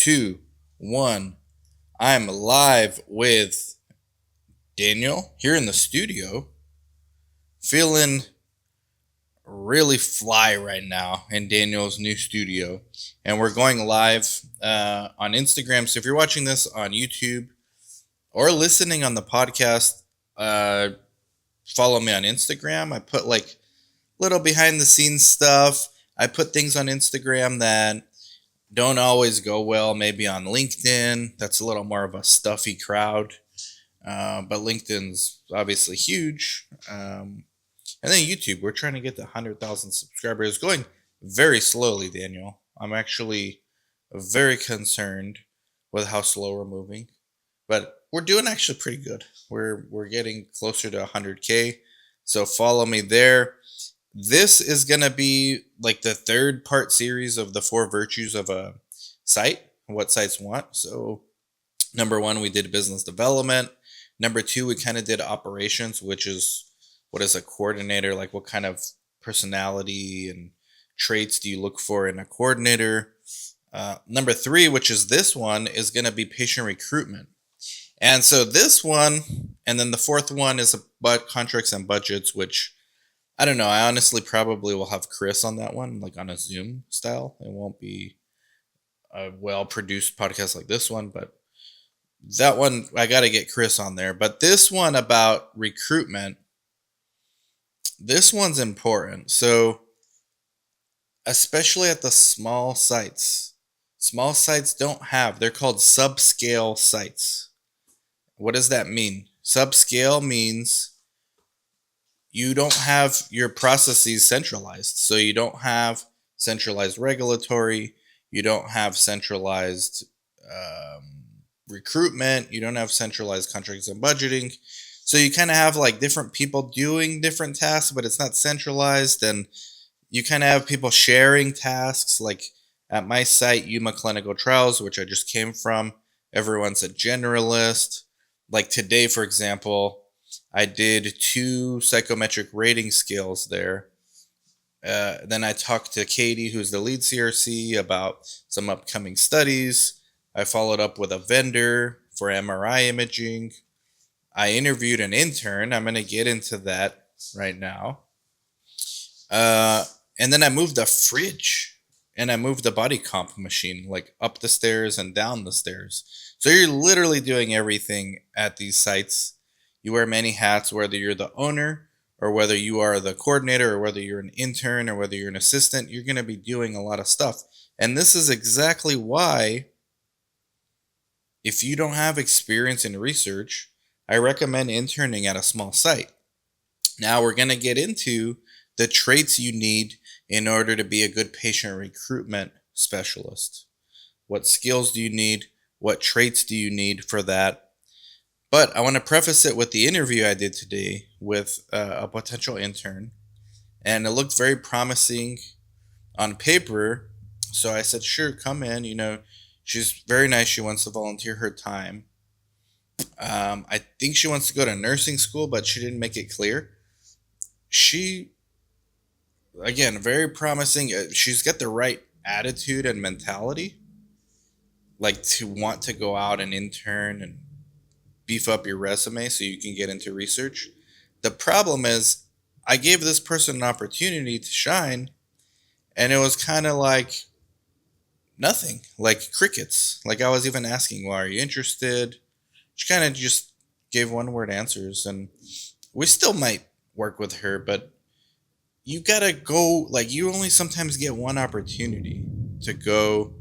two, one. I'm live with Daniel here in the studio, feeling really fly right now in Daniel's new studio. And we're going live on Instagram. So if you're watching this on YouTube or listening on the podcast, uh, follow me on Instagram. I put like little behind the scenes stuff. I put things on Instagram that don't always go well, maybe on LinkedIn. That's a little more of a stuffy crowd. But LinkedIn's obviously huge. And then YouTube, we're trying to get to 100,000 subscribers. Going very slowly, Daniel. I'm actually very concerned with how slow we're moving. But we're doing actually pretty good. We're getting closer to 100K. So follow me there. This is going to be like the third part series of the four virtues of a site, what sites want. So, number one, we did business development. Number two, we kind of did operations, which is what is a coordinator, like what kind of personality and traits do you look for in a coordinator. Number three, which is this one, is going to be patient recruitment. And so this one, and then the fourth one is about contracts and budgets, which I don't know. I honestly probably will have Chris on that one, like on a Zoom style. It won't be a well produced podcast like this one, but that one, I got to get Chris on there. But this one about recruitment, this one's important. So, especially at the small sites don't have, they're called subscale sites. What does that mean? Subscale means you don't have your processes centralized. So you don't have centralized regulatory, you don't have centralized recruitment, you don't have centralized contracts and budgeting. So you kind of have like different people doing different tasks, but it's not centralized. And you kind of have people sharing tasks. Like at my site, Yuma Clinical Trials, which I just came from, everyone's a generalist. Like today, for example, I did 2 psychometric rating scales there. Then I talked to Katie, who's the lead CRC, about some upcoming studies. I followed up with a vendor for MRI imaging. I interviewed an intern. I'm going to get into that right now. And then I moved a fridge and I moved the body comp machine like up the stairs and down the stairs. So you're literally doing everything at these sites. You wear many hats, whether you're the owner or whether you are the coordinator or whether you're an intern or whether you're an assistant, you're going to be doing a lot of stuff. And this is exactly why, if you don't have experience in research, I recommend interning at a small site. Now we're going to get into the traits you need in order to be a good patient recruitment specialist. What skills do you need? What traits do you need for that? But I want to preface it with the interview I did today with a potential intern, and it looked very promising on paper. So I said, sure, come in. She's very nice. She wants to volunteer her time. I think she wants to go to nursing school, but she didn't make it clear. She, again, very promising. She's got the right attitude and mentality, like to want to go out and intern and beef up your resume so you can get into research. The problem is, I gave this person an opportunity to shine, and it was kind of like nothing, like crickets. Like I was even asking, well, are you interested? She kind of just gave one word answers, and we still might work with her, but you gotta go, like, you only sometimes get one opportunity to go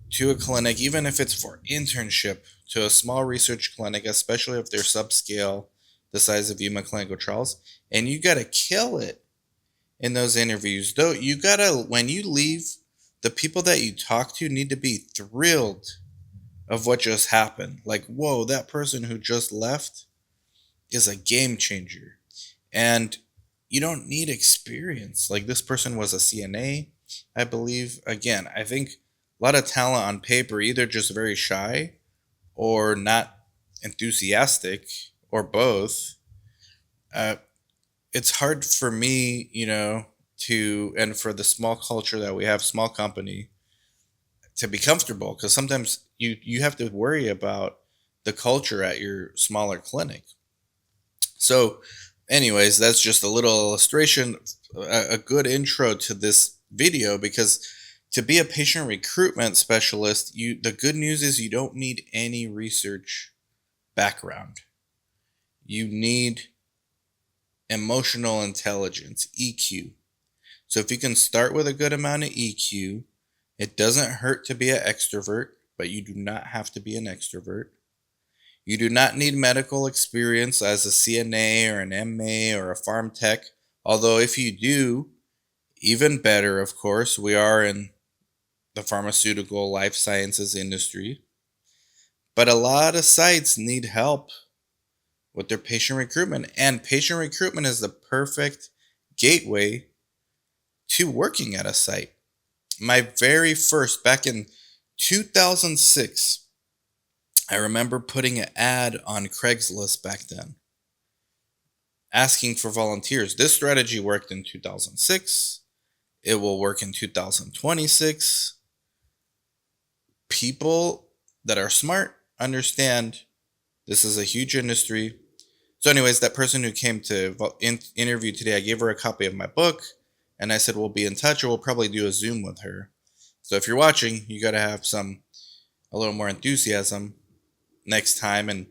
to a clinic, even if it's for internship, to a small research clinic, especially if they're subscale, the size of Yuma Clinical Trials, and you gotta kill it in those interviews. Though you gotta, when you leave, the people that you talk to need to be thrilled of what just happened. Like, whoa, that person who just left is a game changer. And you don't need experience. Like, this person was a CNA, I believe. Again, I think a lot of talent on paper, either just very shy or not enthusiastic or both. It's hard for me, and for the small culture that we have, small company, to be comfortable, because sometimes you have to worry about the culture at your smaller clinic. So, anyways, that's just a little illustration, a good intro to this video, because to be a patient recruitment specialist, the good news is you don't need any research background. You need emotional intelligence, EQ. So if you can start with a good amount of EQ, it doesn't hurt to be an extrovert, but you do not have to be an extrovert. You do not need medical experience as a CNA or an MA or a farm tech. Although if you do, even better, of course, we are in the pharmaceutical life sciences industry. But a lot of sites need help with their patient recruitment, and patient recruitment is the perfect gateway to working at a site. My very first, back in 2006, I remember putting an ad on Craigslist back then, asking for volunteers. This strategy worked in 2006. It will work in 2026. People that are smart understand this is a huge industry. So anyways, that person who came to interview today, I gave her a copy of my book, and I said, we'll be in touch, or we'll probably do a Zoom with her. So if you're watching, you got to have a little more enthusiasm next time. And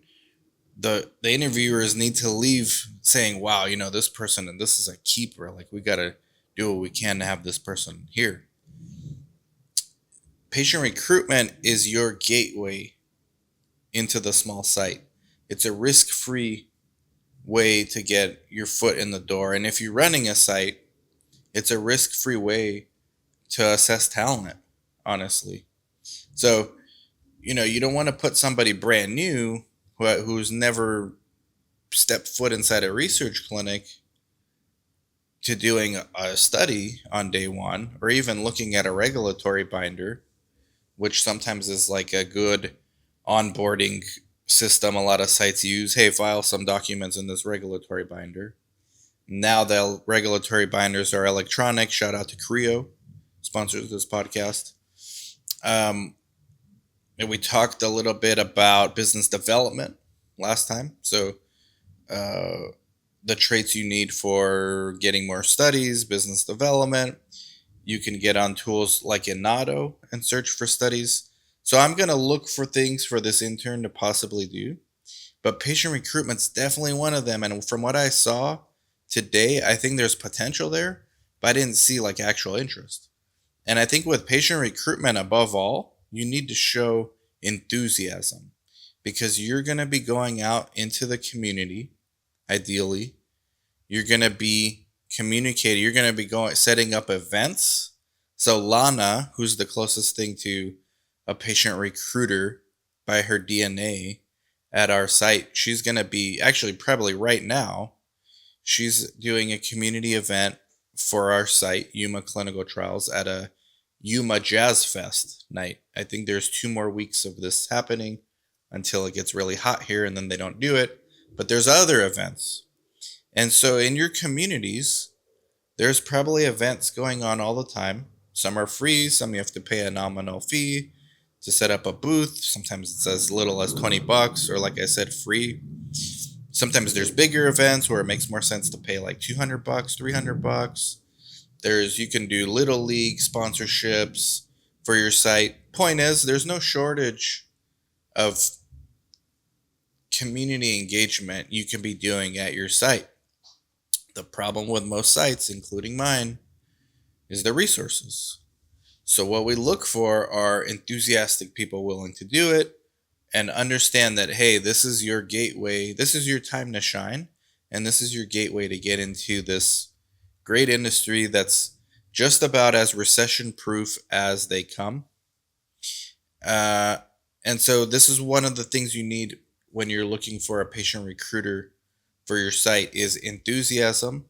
the interviewers need to leave saying, wow, this person, and this is a keeper. Like, we got to do what we can to have this person here. Patient recruitment is your gateway into the small site. It's a risk-free way to get your foot in the door. And if you're running a site, it's a risk-free way to assess talent, honestly. So, you don't want to put somebody brand new who's never stepped foot inside a research clinic to doing a study on day one, or even looking at a regulatory binder, which sometimes is like a good onboarding system a lot of sites use. Hey, file some documents in this regulatory binder. Now the regulatory binders are electronic. Shout out to Creo, sponsors this podcast. And we talked a little bit about business development last time. So the traits you need for getting more studies, business development. You can get on tools like Inato and search for studies. So I'm going to look for things for this intern to possibly do. But patient recruitment's definitely one of them. And from what I saw today, I think there's potential there, but I didn't see like actual interest. And I think with patient recruitment, above all, you need to show enthusiasm, because you're going to be going out into the community. Ideally, you're going to be communicating. You're going to be setting up events. So Lana, who's the closest thing to a patient recruiter by her DNA at our site, she's going to be, actually probably right now, she's doing a community event for our site, Yuma Clinical Trials, at a Yuma Jazz Fest night. I think there's 2 more weeks of this happening until it gets really hot here, and then they don't do it. But there's other events. And so in your communities, there's probably events going on all the time. Some are free, some you have to pay a nominal fee to set up a booth. Sometimes it's as little as $20, or like I said, free. Sometimes there's bigger events where it makes more sense to pay like $200, $300. You can do little league sponsorships for your site. Point is, there's no shortage of community engagement you can be doing at your site. The problem with most sites, including mine, is the resources. So what we look for are enthusiastic people willing to do it and understand that, hey, this is your gateway, this is your time to shine, and this is your gateway to get into this great industry that's just about as recession proof as they come. And so this is one of the things you need when you're looking for a patient recruiter for your site is enthusiasm,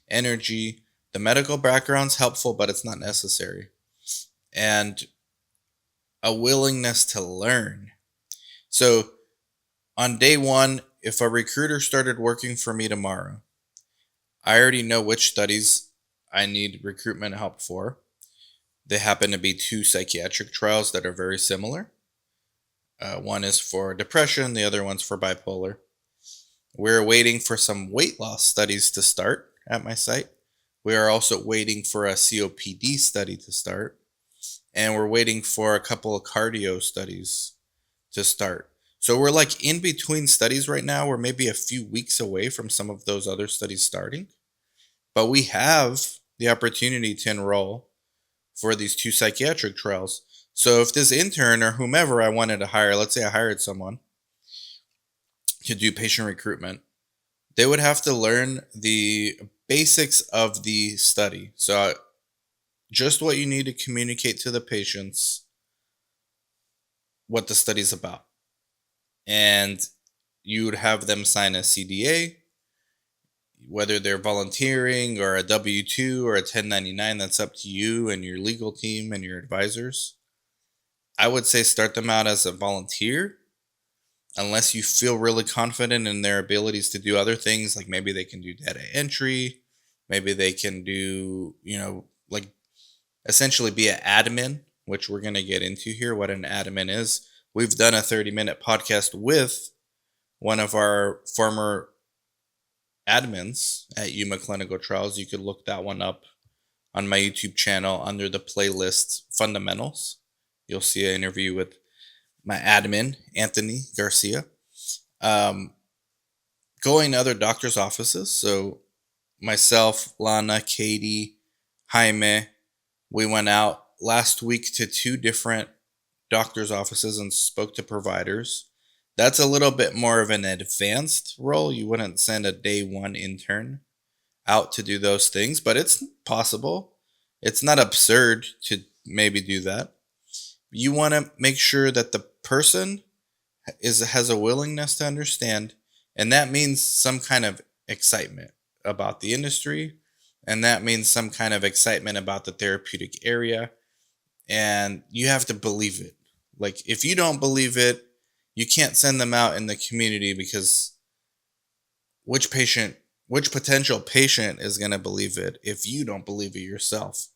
energy. The medical background's helpful, but it's not necessary. And a willingness to learn. So on day one, if a recruiter started working for me tomorrow, I already know which studies I need recruitment help for. They happen to be two psychiatric trials that are very similar. One is for depression, the other one's for bipolar. We're waiting for some weight loss studies to start at my site. We are also waiting for a COPD study to start. And we're waiting for a couple of cardio studies to start. So we're like in between studies right now. We're maybe a few weeks away from some of those other studies starting. But we have the opportunity to enroll for these two psychiatric trials. So if this intern or whomever I wanted to hire, let's say I hired someone to do patient recruitment, they would have to learn the basics of the study. So just what you need to communicate to the patients what the study's about. And you would have them sign a CDA, whether they're volunteering or a W-2 or a 1099, that's up to you and your legal team and your advisors. I would say start them out as a volunteer unless you feel really confident in their abilities to do other things, like maybe they can do data entry, maybe they can do, like essentially be an admin, which we're going to get into here, what an admin is. We've done a 30-minute podcast with one of our former admins at Yuma Clinical Trials. You could look that one up on my YouTube channel under the playlist Fundamentals. You'll see an interview with my admin, Anthony Garcia. Going to other doctors' offices. So myself, Lana, Katie, Jaime, we went out last week to 2 different doctors' offices and spoke to providers. That's a little bit more of an advanced role. You wouldn't send a day 1 intern out to do those things, but it's possible. It's not absurd to maybe do that. You want to make sure that the person has a willingness to understand, and that means some kind of excitement about the industry, and that means some kind of excitement about the therapeutic area, and you have to believe it. Like, if you don't believe it, you can't send them out in the community, because which potential patient is going to believe it if you don't believe it yourself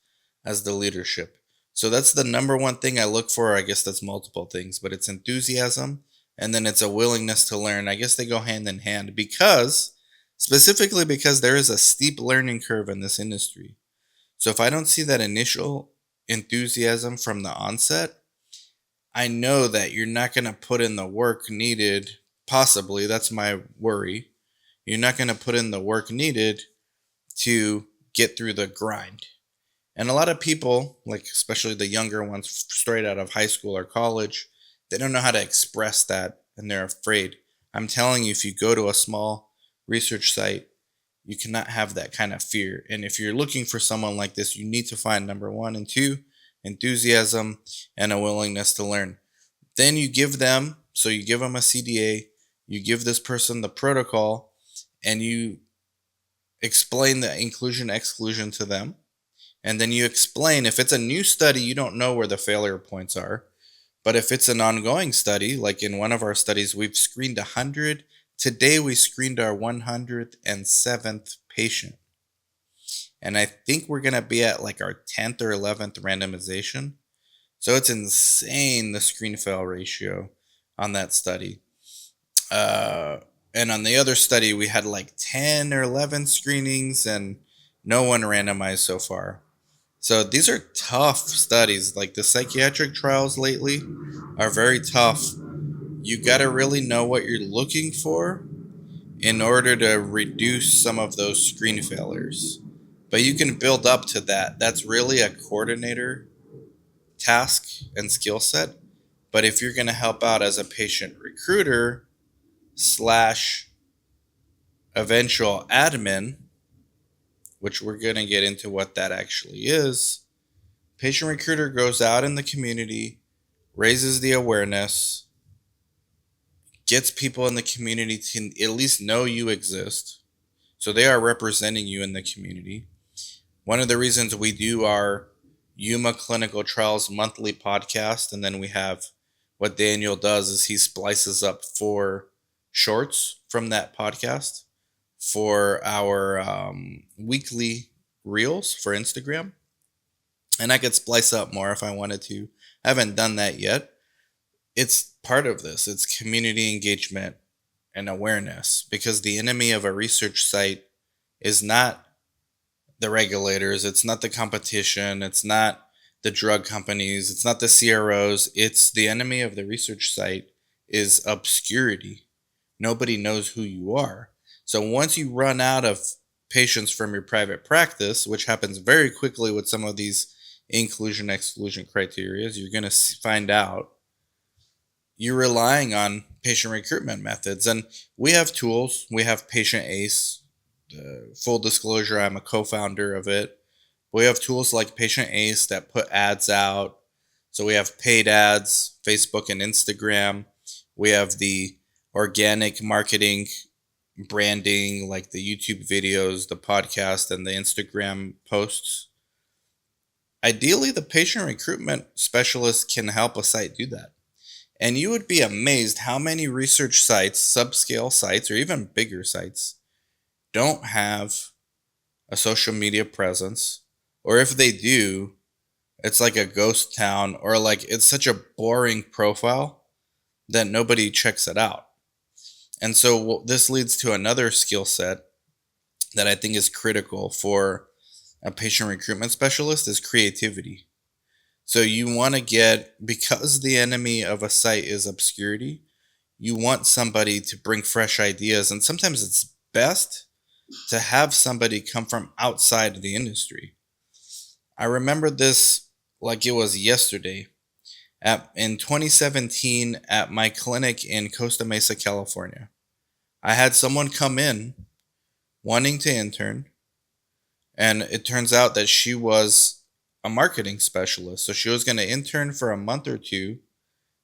as the leadership? So that's the number one thing I look for. I guess that's multiple things, but it's enthusiasm, and then it's a willingness to learn. I guess they go hand in hand, specifically because there is a steep learning curve in this industry. So if I don't see that initial enthusiasm from the onset, I know that you're not going to put in the work needed. Possibly, that's my worry. You're not going to put in the work needed to get through the grind. And a lot of people, like especially the younger ones straight out of high school or college, they don't know how to express that, and they're afraid. I'm telling you, if you go to a small research site, you cannot have that kind of fear. And if you're looking for someone like this, you need to find number 1 and 2, enthusiasm and a willingness to learn. Then you give them a CDA, you give this person the protocol, and you explain the inclusion exclusion to them. And then you explain, if it's a new study, you don't know where the failure points are. But if it's an ongoing study, like in one of our studies, we've screened 100. Today we screened our 107th patient. And I think we're going to be at like our 10th or 11th randomization. So it's insane, the screen fail ratio on that study. And on the other study, we had like 10 or 11 screenings and no one randomized so far. So these are tough studies. Like the psychiatric trials lately are very tough. You got to really know what you're looking for in order to reduce some of those screen failures. But you can build up to that. That's really a coordinator task and skill set. But if you're going to help out as a patient recruiter / eventual admin, which we're going to get into what that actually is, patient recruiter goes out in the community, raises the awareness, gets people in the community to at least know you exist. So they are representing you in the community. One of the reasons we do our Yuma Clinical Trials monthly podcast, and then we have what Daniel does is he splices up 4 shorts from that podcast for our weekly reels for Instagram. And I could splice up more if I wanted to. I haven't done that yet. It's part of this. It's community engagement and awareness, because the enemy of a research site is not the regulators, it's not the competition, it's not the drug companies, it's not the CROs. It's the enemy of the research site is obscurity. Nobody knows who you are. So once you run out of patients from your private practice, which happens very quickly with some of these inclusion exclusion criteria, you're going to find out you're relying on patient recruitment methods. And we have tools. We have Patient Ace. Full disclosure, I'm a co-founder of it. We have tools like Patient Ace that put ads out. So we have paid ads, Facebook and Instagram. We have the organic marketing, branding, like the YouTube videos, the podcast, and the Instagram posts. Ideally, the patient recruitment specialist can help a site do that. And you would be amazed how many research sites, subscale sites, or even bigger sites don't have a social media presence. Or if they do, it's like a ghost town, or like it's such a boring profile that nobody checks it out. And so this leads to another skill set that I think is critical for a patient recruitment specialist is creativity. So you want to get, because the enemy of a site is obscurity, you want somebody to bring fresh ideas. And sometimes it's best to have somebody come from outside the industry. I remember this like it was yesterday. In 2017, at my clinic in Costa Mesa, California, I had someone come in wanting to intern, and it turns out that she was a marketing specialist. So she was going to intern for a month or two,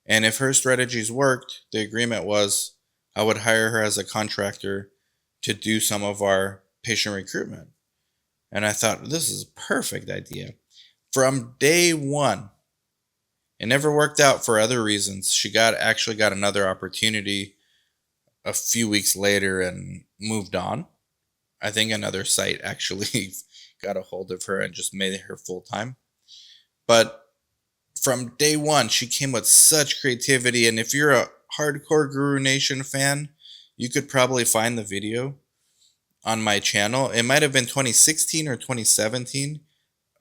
and if her strategies worked, the agreement was I would hire her as a contractor to do some of our patient recruitment. And I thought, this is a perfect idea. From day one, it never worked out for other reasons. She actually got another opportunity a few weeks later and moved on. I think another site actually got a hold of her and just made her full time. But from day one, she came with such creativity. And if you're a hardcore Guru Nation fan, you could probably find the video on my channel. It might have been 2016 or 2017,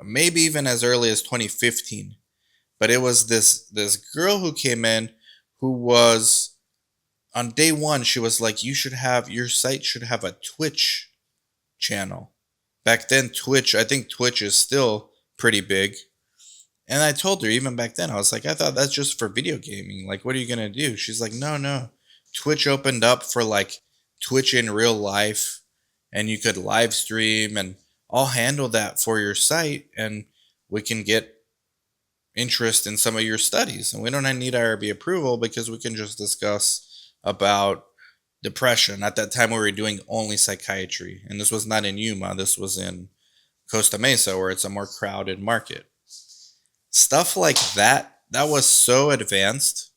maybe even as early as 2015. But it was this girl who came in who was, on day one, she was like, your site should have a Twitch channel. Back then, I think Twitch is still pretty big. And I told her, even back then, I was like, I thought that's just for video gaming. Like, what are you going to do? She's like, no. Twitch opened up for like Twitch in real life, and you could live stream, and I'll handle that for your site, and we can get interest in some of your studies. And we don't need IRB approval because we can just discuss about depression. At that time, we were doing only psychiatry. And this was not in Yuma. This was in Costa Mesa, where it's a more crowded market. Stuff like that was so advanced.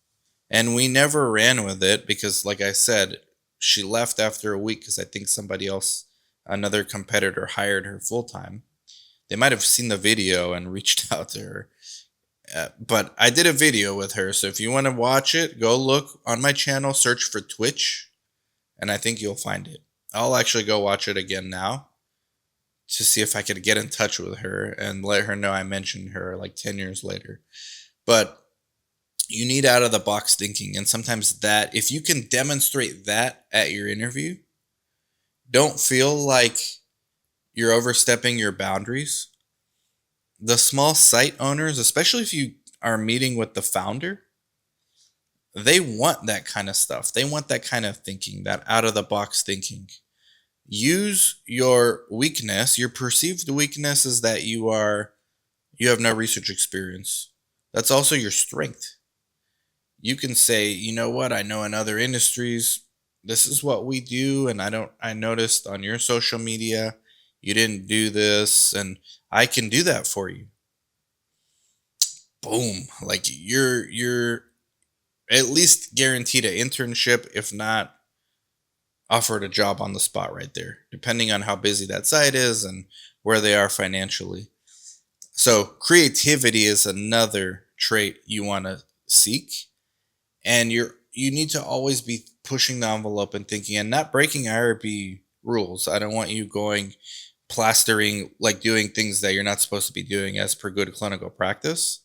And we never ran with it because, like I said, she left after a week because I think somebody else, another competitor, hired her full time. They might have seen the video and reached out to her. But I did a video with her. So if you want to watch it, go look on my channel, search for Twitch, and I think you'll find it. I'll actually go watch it again now to see if I could get in touch with her and let her know I mentioned her like 10 years later. But you need out of the box thinking. And sometimes that, if you can demonstrate that at your interview, don't feel like you're overstepping your boundaries. The small site owners, especially if you are meeting with the founder, they want that kind of stuff. They want that kind of thinking, that out of the box thinking. Use your weakness. Your perceived weakness is that you have no research experience. That's also your strength. You can say, you know what, I know in other industries, this is what we do, and I noticed on your social media you didn't do this, and I can do that for you. Boom. Like you're at least guaranteed an internship, if not offered a job on the spot right there, depending on how busy that site is and where they are financially. So creativity is another trait you want to seek, and you need to always be pushing the envelope and thinking and not breaking IRB rules. I don't want you going plastering, like doing things that you're not supposed to be doing as per good clinical practice.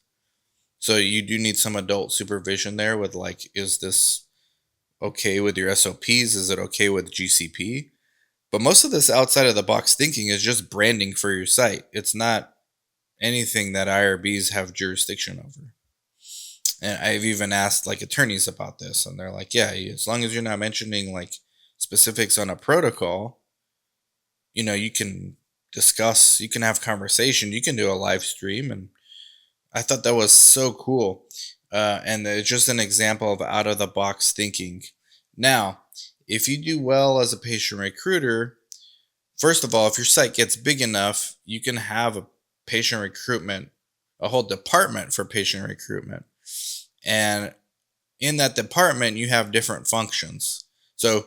So you do need some adult supervision there with, like, is this okay with your SOPs? Is it okay with GCP? But most of this outside of the box thinking is just branding for your site. It's not anything that IRBs have jurisdiction over. And I've even asked like attorneys about this, and they're like, yeah, as long as you're not mentioning like specifics on a protocol, you can discuss, you can have conversation, you can do a live stream. And I thought that was so cool. And it's just an example of out of the box thinking. Now, if you do well as a patient recruiter, first of all, if your site gets big enough, you can have a patient recruitment, a whole department for patient recruitment. And in that department, you have different functions. So,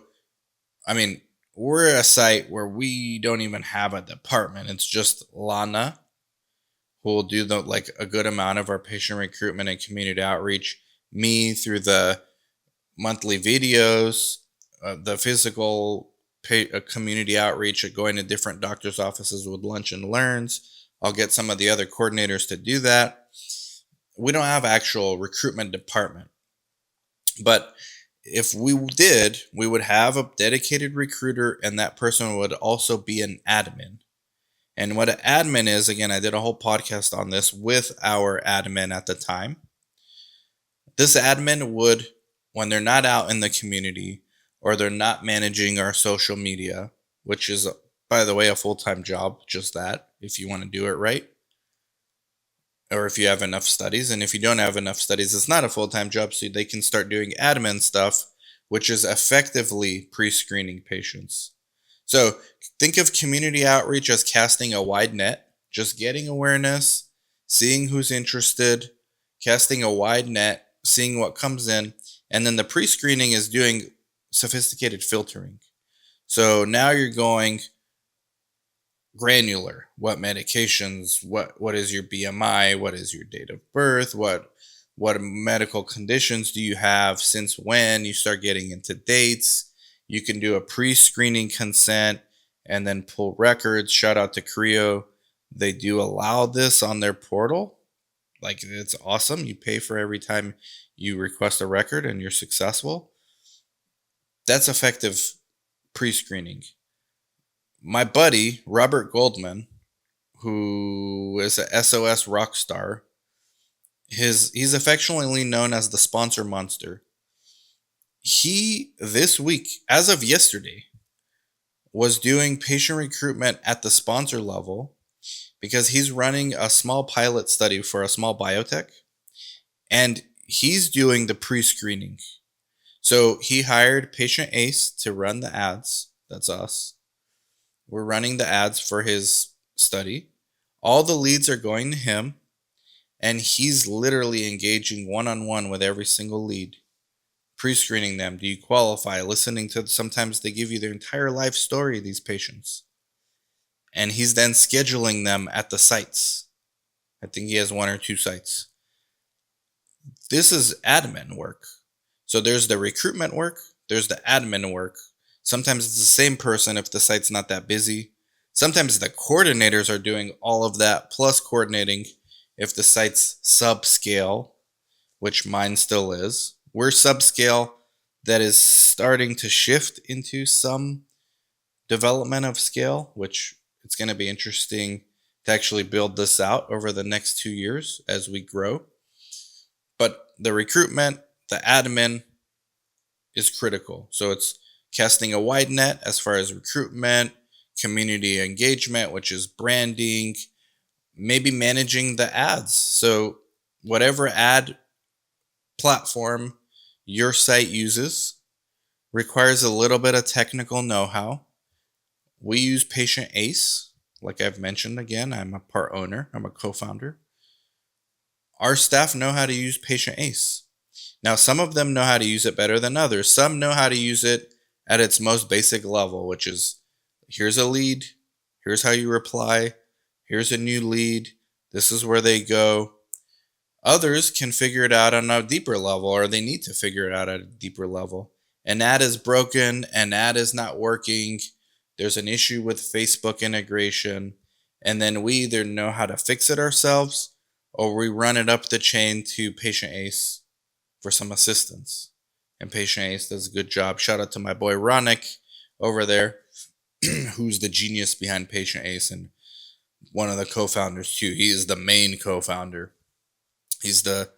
I mean, we're a site where we don't even have a department. It's just Lana, who will do like a good amount of our patient recruitment and community outreach. Me through the monthly videos, the physical community outreach, going to different doctors' offices with lunch and learns. I'll get some of the other coordinators to do that. We don't have actual recruitment department, but if we did, we would have a dedicated recruiter, and that person would also be an admin. And what an admin is, again, I did a whole podcast on this with our admin at the time. This admin would, when they're not out in the community or they're not managing our social media, which is, by the way, a full-time job, just that, if you want to do it right, or if you have enough studies. And if you don't have enough studies, it's not a full-time job, so they can start doing admin stuff, which is effectively pre-screening patients. So think of community outreach as casting a wide net, just getting awareness, seeing who's interested, casting a wide net, seeing what comes in. And then the pre-screening is doing sophisticated filtering. So now you're going granular. What medications, what is your BMI, what is your date of birth, what medical conditions do you have, since when, you start getting into dates. You can do a pre-screening consent and then pull records. Shout out to Creo. They do allow this on their portal. Like, it's awesome. You pay for every time you request a record and you're successful. That's effective pre-screening. My buddy, Robert Goldman, who is a SOS rock star, he's affectionately known as the sponsor monster. He, this week, as of yesterday, was doing patient recruitment at the sponsor level because he's running a small pilot study for a small biotech, and he's doing the pre-screening. So he hired Patient Ace to run the ads. That's us. We're running the ads for his study. All the leads are going to him, and he's literally engaging one-on-one with every single lead, pre-screening them. Do you qualify? Listening to, sometimes they give you their entire life story, these patients. And he's then scheduling them at the sites. I think he has 1 or 2 sites. This is admin work. So there's the recruitment work, there's the admin work. Sometimes it's the same person if the site's not that busy. Sometimes the coordinators are doing all of that plus coordinating if the site's subscale, which mine still is. We're subscale, that is starting to shift into some development of scale, which it's going to be interesting to actually build this out over the next 2 years as we grow. But the recruitment, the admin is critical. So it's casting a wide net as far as recruitment, community engagement, which is branding, maybe managing the ads. So whatever ad platform your site uses requires a little bit of technical know-how. We use Patient Ace. Like I've mentioned, again, I'm a part owner. I'm a co-founder. Our staff know how to use Patient Ace. Now, some of them know how to use it better than others. Some know how to use it at its most basic level, which is, here's a lead, here's how you reply, here's a new lead, This is where they go. Others can figure it out on a deeper level, or they need to figure it out at a deeper level. An ad is broken, an ad is not working, there's an issue with Facebook integration, and then we either know how to fix it ourselves or we run it up the chain to Patient Ace for some assistance. And Patient Ace does a good job. Shout out to my boy Ronick over there, who's the genius behind Patient Ace and one of the co-founders too. He is the main co-founder. He's the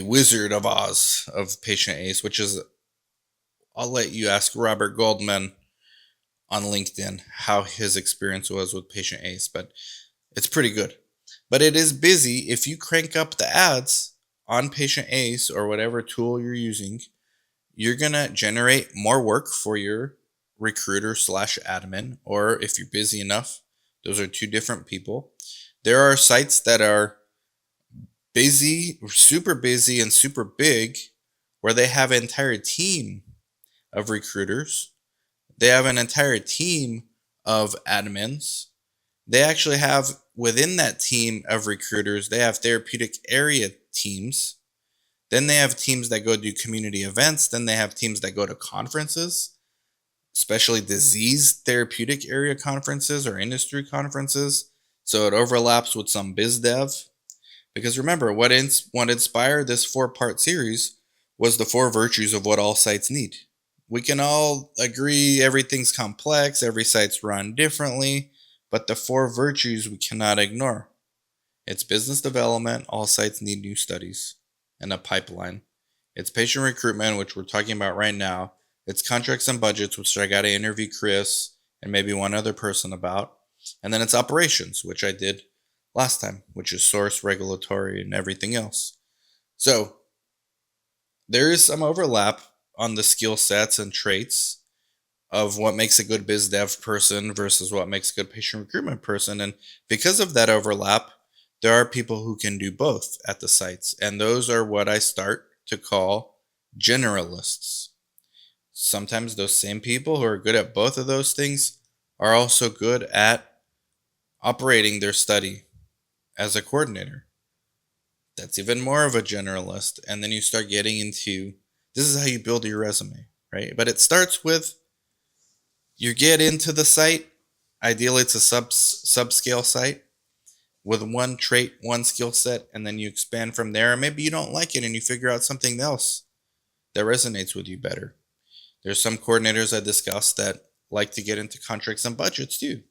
Wizard of Oz of Patient Ace, which is, I'll let you ask Robert Goldman on LinkedIn how his experience was with Patient Ace, but it's pretty good. But it is busy. If you crank up the ads on Patient Ace or whatever tool you're using, you're going to generate more work for your recruiter slash admin, or if you're busy enough, those are two different people. There are sites that are busy, super busy, and super big, where they have an entire team of recruiters. They have an entire team of admins. They actually have, within that team of recruiters, they have therapeutic area teams. Then they have teams that go do community events. Then they have teams that go to conferences, especially disease therapeutic area conferences or industry conferences. So it overlaps with some biz dev. Because remember, what inspired this 4-part series was the 4 virtues of what all sites need. We can all agree everything's complex, every site's run differently, but the 4 virtues we cannot ignore. It's business development, all sites need new studies, and a pipeline. It's patient recruitment, which we're talking about right now. It's contracts and budgets, which I got to interview Chris and maybe one other person about. And then it's operations, which I did last time, which is source, regulatory, and everything else. So there is some overlap on the skill sets and traits of what makes a good biz dev person versus what makes a good patient recruitment person. And because of that overlap, there are people who can do both at the sites. And those are what I start to call generalists. Sometimes those same people who are good at both of those things are also good at operating their study as a coordinator. That's even more of a generalist. And then you start getting into, this is how you build your resume, right? But it starts with, you get into the site. Ideally, it's a subscale site with one trait, one skill set, and then you expand from there. Maybe you don't like it and you figure out something else that resonates with you better. There's some coordinators I discussed that like to get into contracts and budgets too.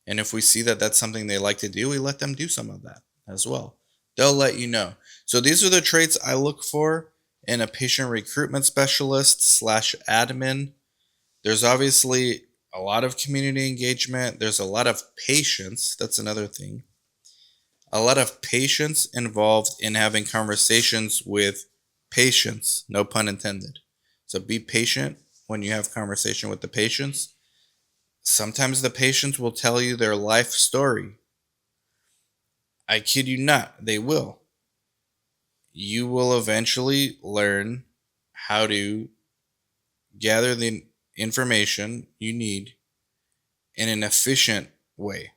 And if we see that that's something they like to do, we let them do some of that as well. They'll let you know. So these are the traits I look for in a patient recruitment specialist slash admin. There's obviously a lot of community engagement. There's a lot of patience. That's another thing. A lot of patience involved in having conversations with patients, no pun intended. So be patient when you have conversation with the patients. Sometimes the patients will tell you their life story. I kid you not, they will. You will eventually learn how to gather the information you need in an efficient way,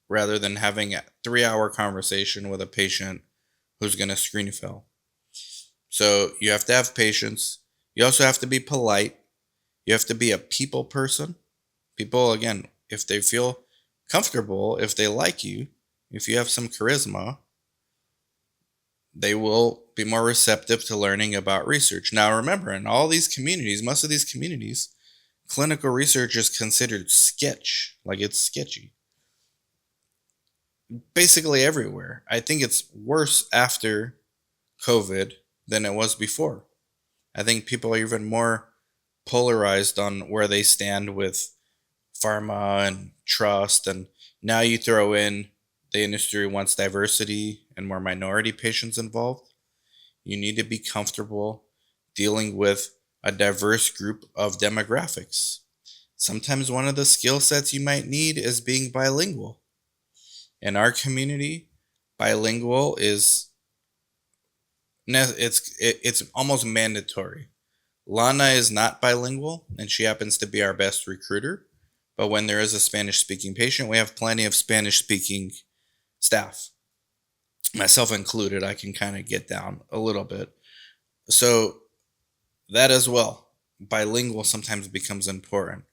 rather than having a 3-hour conversation with a patient who's going to screen fail. So you have to have patience. You also have to be polite. You have to be a people person. People, again, if they feel comfortable, if they like you, if you have some charisma, they will be more receptive to learning about research. Now, remember, in all these communities, most of these communities, clinical research is considered sketch, like it's sketchy. Basically everywhere. I think it's worse after COVID than it was before. I think people are even more polarized on where they stand with pharma and trust, and now you throw in the industry wants diversity and more minority patients involved. You need to be comfortable dealing with a diverse group of demographics. Sometimes one of the skill sets you might need is being bilingual. In our community, bilingual is it's almost mandatory. Lana is not bilingual, and she happens to be our best recruiter. But when there is a Spanish-speaking patient, we have plenty of Spanish-speaking staff, myself included. I can kind of get down a little bit. So that as well, bilingual sometimes becomes important.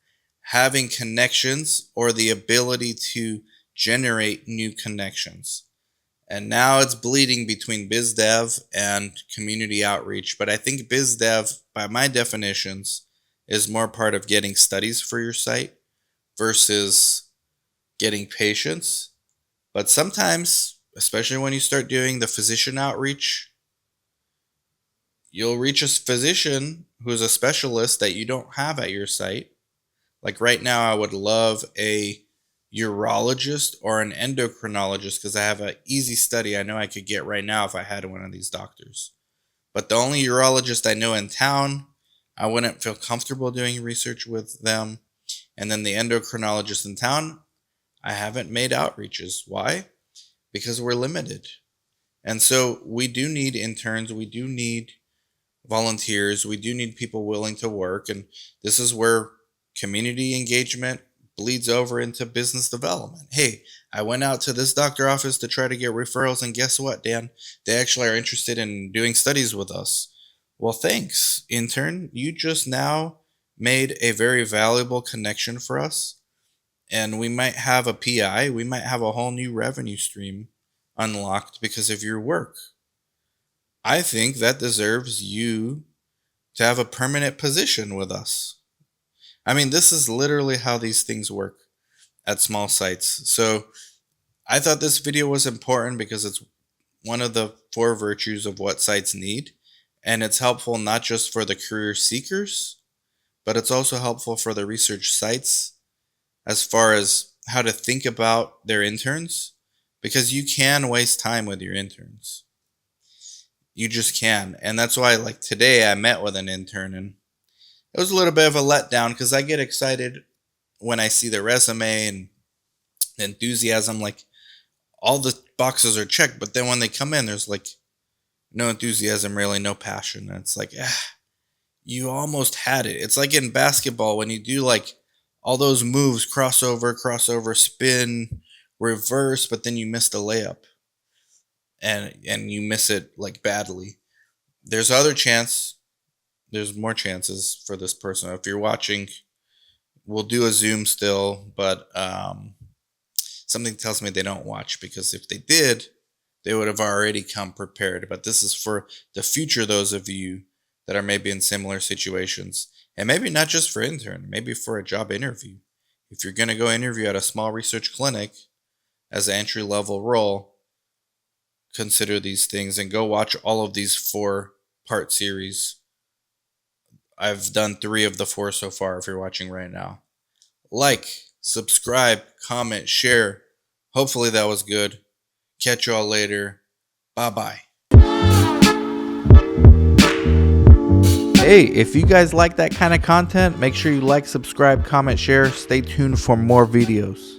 Having connections or the ability to generate new connections. And now it's bleeding between biz dev and community outreach. But I think biz dev, by my definitions, is more part of getting studies for your site versus getting patients. But sometimes, especially when you start doing the physician outreach, you'll reach a physician who is a specialist that you don't have at your site. Like right now, I would love a urologist or an endocrinologist because I have an easy study I know I could get right now if I had one of these doctors. But the only urologist I know in town, I wouldn't feel comfortable doing research with them. And then the endocrinologist in town, I haven't made outreaches. Why? Because we're limited. And so we do need interns. We do need volunteers. We do need people willing to work. And this is where community engagement bleeds over into business development. Hey, I went out to this doctor office to try to get referrals, and guess what, Dan? They actually are interested in doing studies with us. Well, thanks, intern. You just now made a very valuable connection for us, and we might have a PI. We might have a whole new revenue stream unlocked because of your work. I think that deserves you to have a permanent position with us. I mean, this is literally how these things work at small sites. So I thought this video was important because it's one of the 4 virtues of what sites need. And it's helpful not just for the career seekers, but it's also helpful for the research sites as far as how to think about their interns, because you can waste time with your interns. You just can. And that's why, like today, I met with an intern, and it was a little bit of a letdown because I get excited when I see the resume and the enthusiasm. Like all the boxes are checked, but then when they come in, there's like no enthusiasm, really, no passion. And it's like, you almost had it. It's like in basketball when you do like all those moves, crossover, spin, reverse, but then you miss the layup and you miss it like badly. There's more chances for this person. If you're watching, we'll do a Zoom still, but something tells me they don't watch, because if they did, they would have already come prepared. But this is for the future, those of you that are maybe in similar situations, and maybe not just for intern, maybe for a job interview. If you're going to go interview at a small research clinic as an entry-level role, consider these things and go watch all of these 4-part series. I've done 3 of the 4 so far if you're watching right now. Like, subscribe, comment, share. Hopefully that was good. Catch y'all later. Bye-bye. Hey, if you guys like that kind of content, make sure you like, subscribe, comment, share. Stay tuned for more videos.